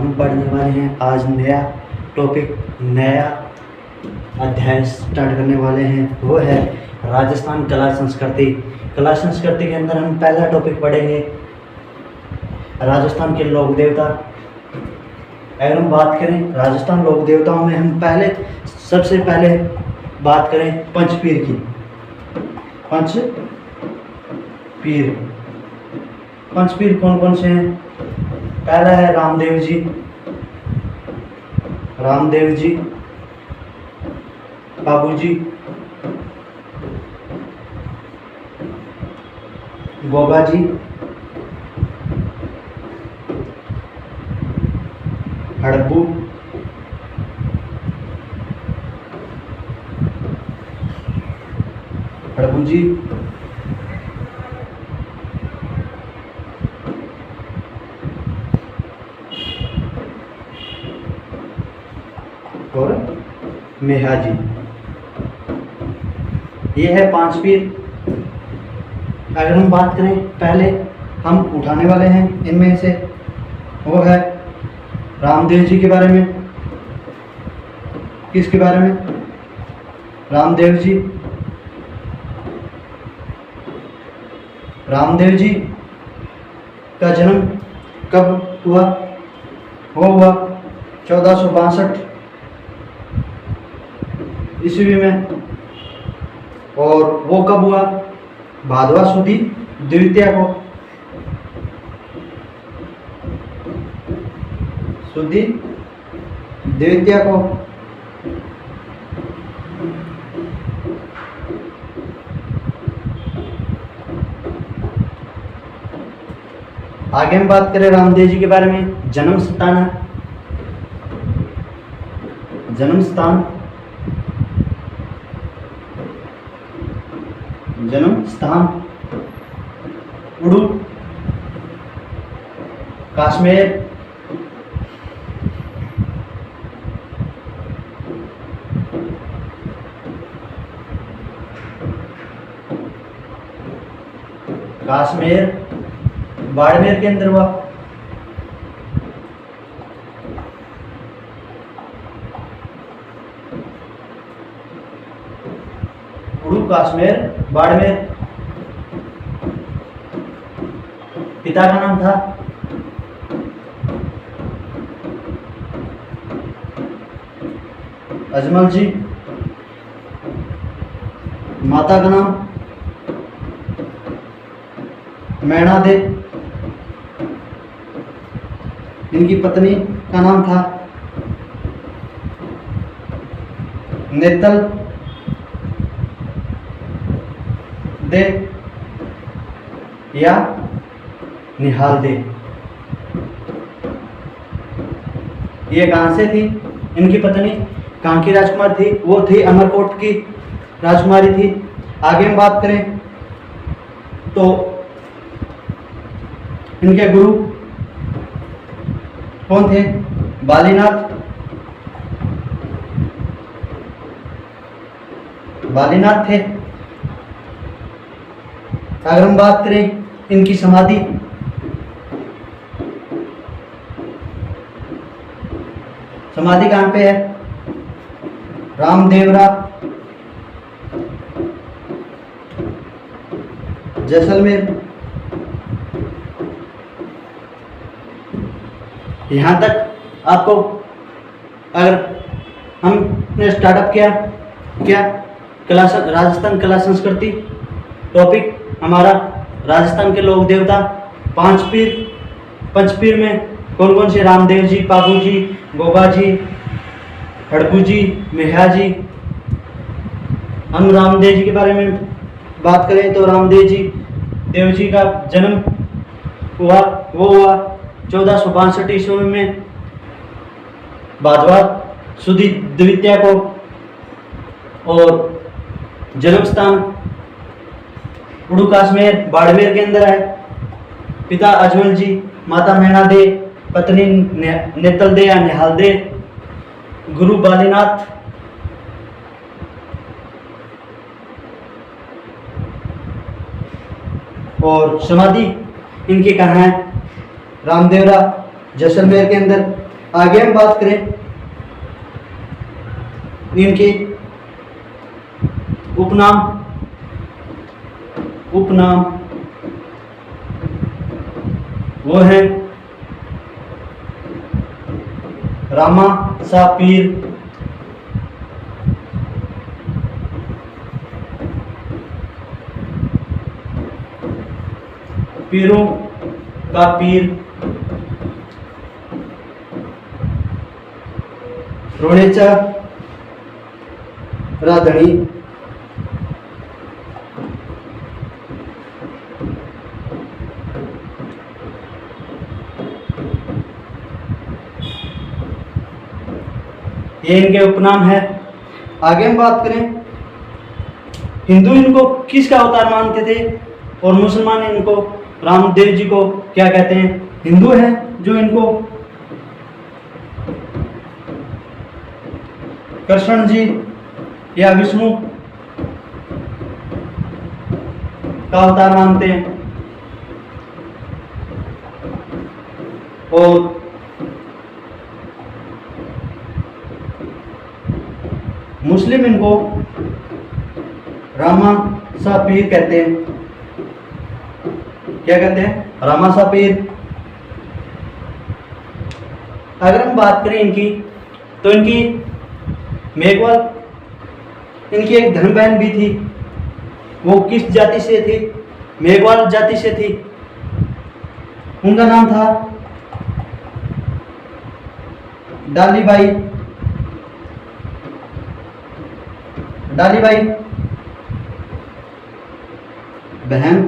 हम पढ़ने वाले हैं आज नया टॉपिक, नया अध्याय स्टार्ट करने वाले हैं। वो है राजस्थान कला संस्कृति। कला संस्कृति के अंदर हम पहला टॉपिक पढ़ेंगे राजस्थान के लोक देवता। अगर हम बात करें राजस्थान लोक देवताओं में, हम सबसे पहले बात करें पंचपीर की। पंचपीर कौन कौन से हैं? पहला है रामदेव जी, बाबू जी, गोगा जी, हड़प्पू, जी, और मेहा जी। ये है पांच पीर। अगर हम बात करें, पहले हम उठाने वाले हैं इनमें से, वो है रामदेव जी के बारे में। किसके बारे में? रामदेव जी का जन्म कब हुआ? वो हुआ 1462 ईस्वी में। और वो कब हुआ? भादवा सुदी द्वितीया को। आगे हम बात करें रामदेव जी के बारे में। जन्म स्थान उड़ू, कश्मीर। बाड़मेर के अंदर हुआ। उड़ू, कश्मीर, बाड़मेर। पिता का नाम था अजमल जी। माता का नाम मैना दे। इनकी पत्नी का नाम था नेतल दे या निहाल दे। ये कहां से थी? इनकी पत्नी कहां की राजकुमार थी? वो थी अमरकोट की राजकुमारी थी। आगे हम बात करें तो इनके गुरु कौन थे? बालीनाथ थे। अगर हम बात करें इनकी समाधि, कहां पे है? रामदेवरा, जैसलमेर। यहाँ तक आपको अगर हमने स्टार्टअप किया क्या राजस्थान कला संस्कृति टॉपिक हमारा राजस्थान के लोक देवता पंचपीर में कौन कौन से? रामदेव जी, पागू जी, गोगा जी, हड़प्पू जी, मेहा जी। हम रामदेव जी के बारे में बात करें तो रामदेव जी का जन्म हुआ 1462 ईस्वी में, भादवा सुदी द्वितीया को। और जन्म स्थान उड़ू, कश्मीर, बाड़मेर के अंदर है। पिता अजमल जी, माता मैना दे, पत्नी नेतल दे या निहाल दे, गुरु बालीनाथ। और समाधि इनकी कहाँ है? रामदेवरा, जैसलमेर के अंदर। आगे हम बात करें इनके उपनाम वो है रामा सा पीर, पीरों का पीर, रोणेचा राधणी, ये इनके उपनाम है। आगे हम बात करें हिंदू इनको किसका अवतार मानते थे और मुसलमान इनको रामदेव जी को क्या कहते हैं। हिंदू है जो इनको कृष्ण जी या विष्णु का अवतार मानते हैं और मुस्लिम इनको रामा सा पीर कहते हैं। क्या कहते हैं? रामा सा पीर। अगर हम बात करें इनकी तो इनकी मेघवाल इनकी एक धर्म बहन भी थी। वो किस जाति से थी? मेघवाल जाति से थी। उनका नाम था डालीबाई। डालीबाई बहन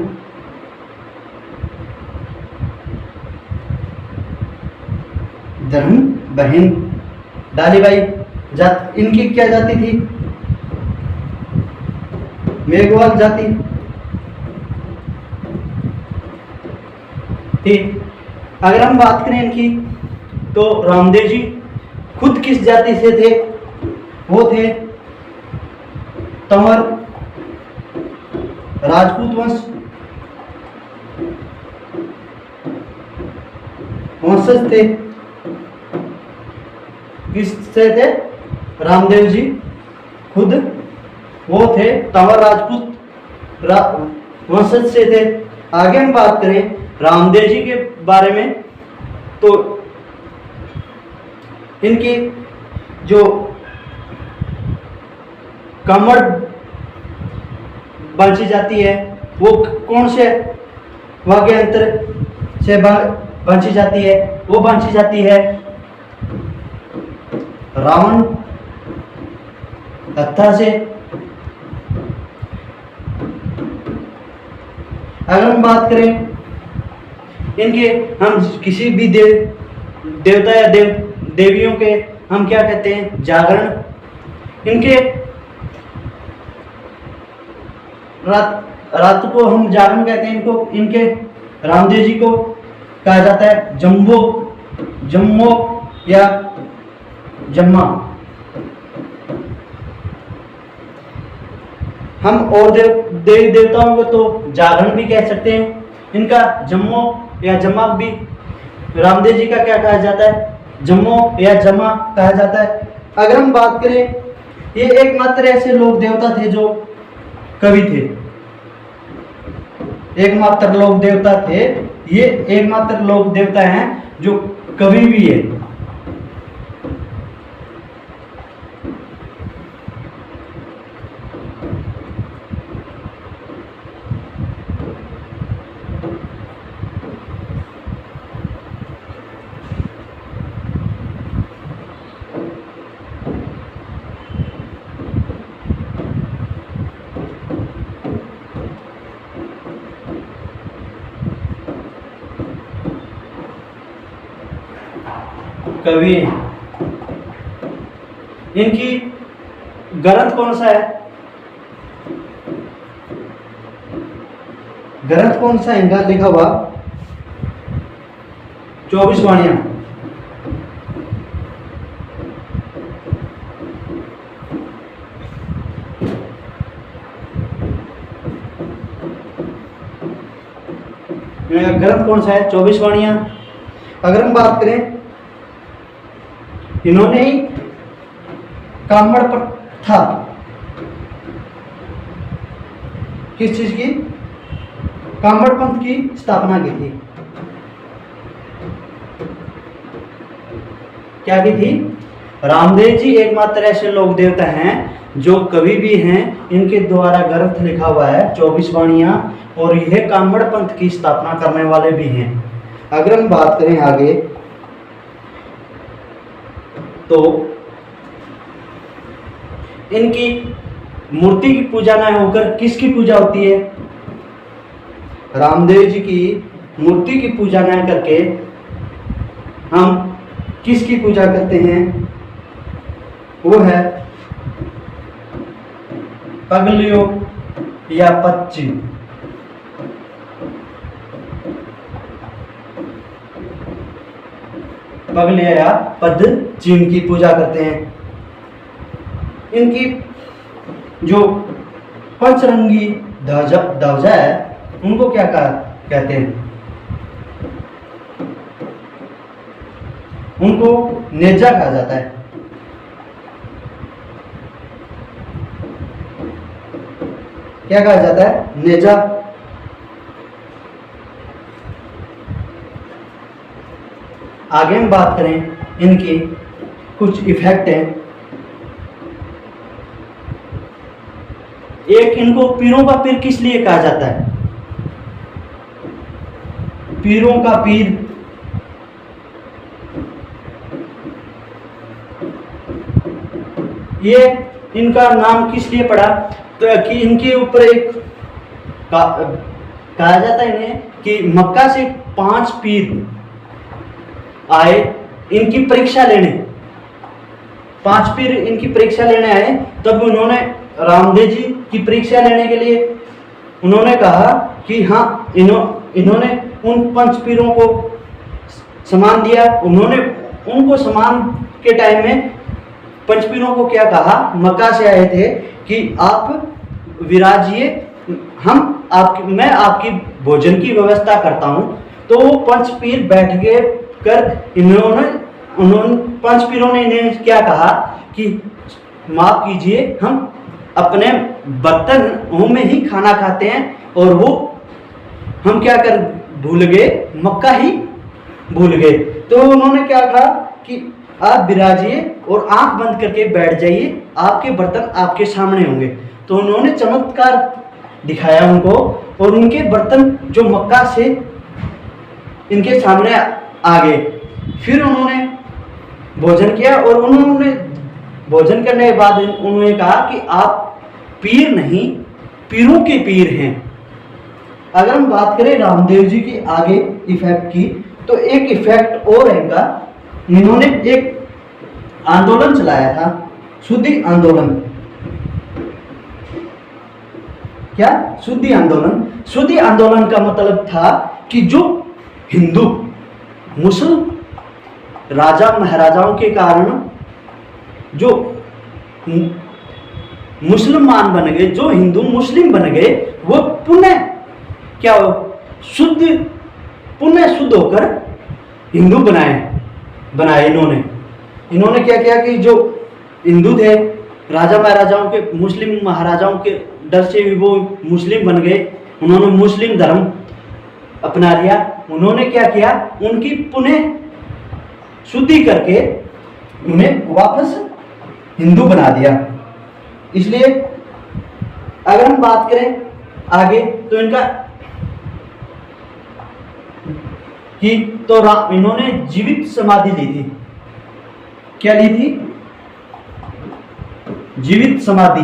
धर्म बहन डालीबाई जात इनकी क्या जाति थी? मेघवाल जाति थी। अगर हम बात करें इनकी तो रामदेव जी खुद किस जाति से थे? वो थे तंवर राजपूत वंशज थे। किससे थे? रामदेव जी खुद वो थे तंवर राजपूत वंशज से थे। आगे हम बात करें रामदेव जी के बारे में तो इनकी जो कमर बांची जाती है वो कौन से वाग्य अंतर से बांची जाती है? वो बांची जाती है रावण हत्था से। अगर हम बात करें इनके हम किसी भी देवता या देवियों के हम क्या कहते हैं? जागरण। इनके रात को हम जागरण कहते हैं। इनको इनके रामदेव जी को कहा जाता है जम्मो या जम्मा। हम और देवी देवताओं को तो जागरण भी कह सकते हैं। इनका जम्मो या जम्मा भी रामदेव जी का क्या कहा जाता है? जम्मो या जमा कहा जाता है। अगर हम बात करें ये एकमात्र ऐसे लोग देवता थे जो कवि थे। एकमात्र लोक देवता थे। ये एकमात्र लोक देवता हैं जो कवि भी है। कवि इनकी ग्रंथ कौन सा है? ग्रंथ कौन सा इनका लिखा हुआ? 24 वाणियां। ग्रंथ कौन सा है? 24 वाणियां। अगर हम बात करें इन्होंने ही कामड़ प्रथा, किस चीज की, कामड़ पंथ की स्थापना की थी। क्या की थी? रामदेव जी एकमात्र ऐसे लोक देवता हैं जो कभी भी हैं, इनके द्वारा ग्रंथ लिखा हुआ है 24 वाणियां, और यह कामड़ पंथ की स्थापना करने वाले भी हैं। अगर हम बात करें आगे तो इनकी मूर्ति की पूजा न होकर किसकी पूजा होती है? रामदेव जी की मूर्ति की पूजा न करके हम किसकी पूजा करते हैं? वो है पगलियों या पच्चीम। पगलिया या पद्मचिम की पूजा करते हैं। इनकी जो पंचरंगी ध्वजा है उनको क्या कहते हैं? उनको नेजा कहा जाता है। क्या कहा जाता है? नेजा। आगे हम बात करें इनकी कुछ इफेक्ट हैं। एक, इनको पीरों का पीर किस लिए कहा जाता है? पीरों का पीर ये इनका नाम किस लिए पड़ा? तो कि इनके ऊपर एक कहा जाता है इन्हें कि मक्का से 5 पीर आए इनकी परीक्षा लेने। 5 पीर इनकी परीक्षा लेने आए, तब उन्होंने रामदेव जी की परीक्षा लेने के लिए उन्होंने कहा कि हाँ, इन्होंने उन 5 पीरों को सम्मान दिया। उन्होंने उनको सम्मान के टाइम में 5 पीरों को क्या कहा? मक्का से आए थे कि आप विराजिए, मैं आपकी भोजन की व्यवस्था करता हूँ। तो वो 5 पीर बैठ के कर उन्होंने 5 पीरों ने इन्हें क्या कहा कि माफ कीजिए, हम अपने बर्तनों में ही खाना खाते हैं, और वो हम क्या कर भूल गए? मक्का ही भूल गए। तो उन्होंने क्या कहा कि आप विराजिए और आंख बंद करके बैठ जाइए, आपके बर्तन आपके सामने होंगे। तो उन्होंने चमत्कार दिखाया उनको, और उनके बर्तन जो मक्का से इनके सामने आ गए। फिर उन्होंने भोजन किया, और उन्होंने भोजन करने के बाद उन्होंने कहा कि आप पीर नहीं, पीरों के पीर हैं। अगर हम बात करें रामदेव जी की आगे इफेक्ट की, तो एक इफेक्ट और है इनका, इन्होंने एक आंदोलन चलाया था, शुद्धि आंदोलन। क्या? शुद्धि आंदोलन। शुद्धि आंदोलन का मतलब था कि जो हिंदू मुस्लिम राजा महाराजाओं के कारण जो मुसलमान बन गए, जो हिंदू मुस्लिम बन गए, वो पुनः क्या पुनः शुद्ध होकर हिंदू बनाए इन्होंने क्या किया कि जो हिंदू थे राजा महाराजाओं के, मुस्लिम महाराजाओं के डर से भी वो मुस्लिम बन गए। उन्होंने मुस्लिम धर्म अपना लिया। उन्होंने क्या किया? उनकी पुनः शुद्धि करके उन्हें वापस हिंदू बना दिया। इसलिए अगर हम बात करें आगे, तो इनका कि तो इन्होंने जीवित समाधि ली थी। क्या ली थी? जीवित समाधि।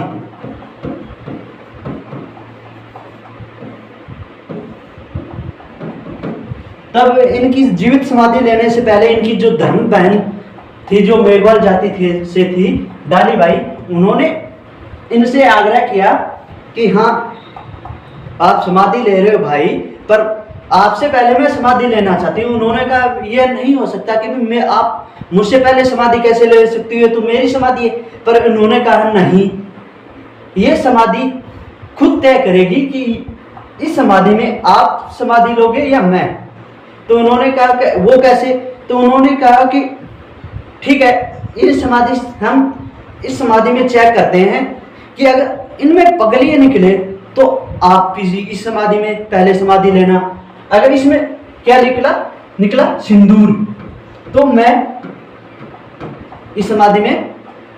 तब इनकी जीवित समाधि लेने से पहले इनकी जो धर्म बहन थी, जो मेघवाल जाति थी डाली भाई, उन्होंने इनसे आग्रह किया कि हाँ, आप समाधि ले रहे हो भाई, पर आपसे पहले मैं समाधि लेना चाहती हूँ। उन्होंने कहा यह नहीं हो सकता कि आप मुझसे पहले समाधि कैसे ले सकती हो, तो मेरी समाधि है। पर उन्होंने कहा नहीं, ये समाधि खुद तय करेगी कि इस समाधि में आप समाधि लोगे या मैं। तो उन्होंने कहा कि वो कैसे? तो उन्होंने कहा कि ठीक है, हम इस समाधि में चेक करते हैं कि अगर इनमें पगलियां निकले तो आप इस समाधि में पहले समाधि लेना। अगर इसमें क्या निकला सिंदूर, तो मैं इस समाधि में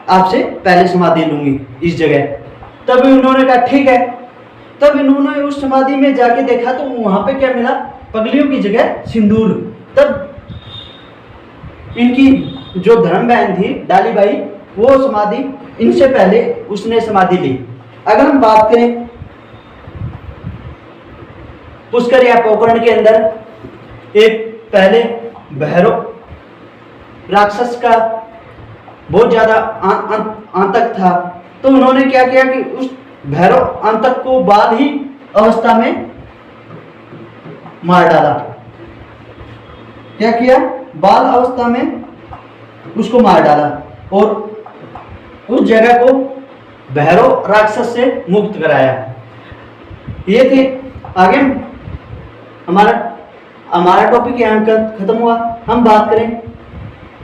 आपसे पहले समाधि लूंगी इस जगह। तब उन्होंने कहा ठीक है। तब इन्होंने उस समाधि में जाके देखा तो वहां पे क्या मिला, पगलियों की जगह सिंदूर। तब इनकी जो धर्म बहन थी डालीबाई, वो समाधि इनसे पहले उसने समाधि ली। अगर हम बात करें पुष्कर या पोकरण के अंदर एक पहले भैरव राक्षस का बहुत ज्यादा आतंक था, तो उन्होंने क्या किया कि उस भैरव आतंक को बाल ही अवस्था में मार डाला। क्या किया, बाल अवस्था में उसको मार डाला और उस जगह को भैरव राक्षस से मुक्त कराया। ये थे। आगे हमारा टॉपिक यहाँ खत्म हुआ। हम बात करें